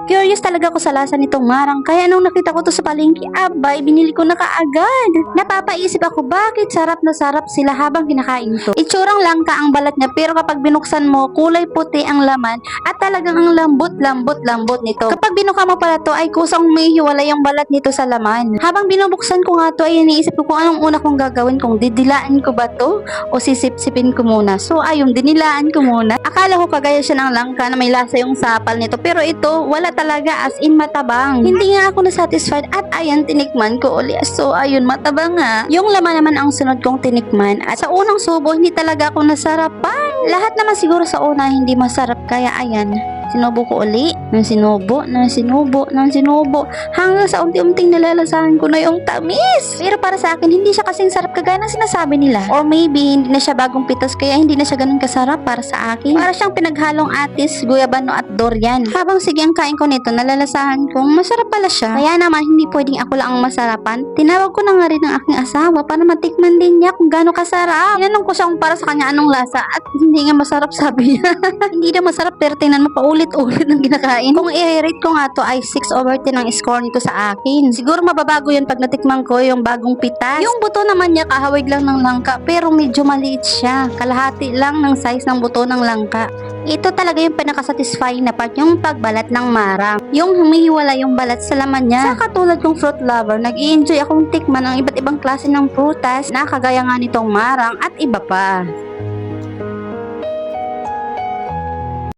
Curious talaga ako sa lasa nitong marang, kaya nung nakita ko to sa palengke, abay, binili ko na kaagad. Napapaisip ako bakit sarap na sarap sila habang kinakain to. Itsurang langka ang balat niya, pero kapag binuksan mo, kulay puti ang laman at talagang ang lambot nito. Kapag binuka mo pala to, ay kusang may hiwalay ang balat nito sa laman. Habang binubuksan ko nga to, ay iniisip ko kung anong una kong gagawin, kung didilaan ko ba to o sisip-sipin ko muna. So ayun, dinilaan ko muna. Akala ko kagaya siya ng langka na may lasa yung sapal nito, pero ito wala talaga, as in matabang. Hindi nga ako na-satisfied at ayan, tinikman ko uli. So ayun, matabang nga. Yung laman naman ang sunod kong tinikman at sa unang subo hindi talaga ako nasarapan. Lahat naman siguro sa una hindi masarap, kaya ayan, sinubo ko uli, nang sinubo, hanggang sa unti-unting nalalasahan ko na yung tamis. Pero para sa akin, hindi siya kasing sarap kagaya ng sinasabi nila. Or maybe, hindi na siya bagong pitas, kaya hindi na siya ganun kasarap para sa akin. Para siyang pinaghalong atis, guyabano at durian. Habang sige ang kain ko nito, nalalasahan kong masarap pala siya. Kaya naman, hindi pwedeng ako lang ang masarapan. Tinawag ko na nga rin ang aking asawa para matikman din niya kung gaano kasarap. Tinanong ko siya kung para sa kanya anong lasa at hindi nga masarap, sabi niya. Hindi na masarap, pero tingnan mo pa ulit-ulit ng kinakain. Kung i-rate ko nga to ay 6/10 ang score nito sa akin. Siguro mababago yun pag natikman ko yung bagong pitas. Yung buto naman niya kahawig lang ng langka, pero medyo maliit siya. Kalahati lang ng size ng buto ng langka. Ito talaga yung pinakasatisfying na part, yung pagbalat ng marang. Yung humihiwala yung balat sa laman niya. Sa katulad kong fruit lover, nag-i-enjoy akong tikman ng iba't ibang klase ng prutas na kagaya nga nitong marang at iba pa.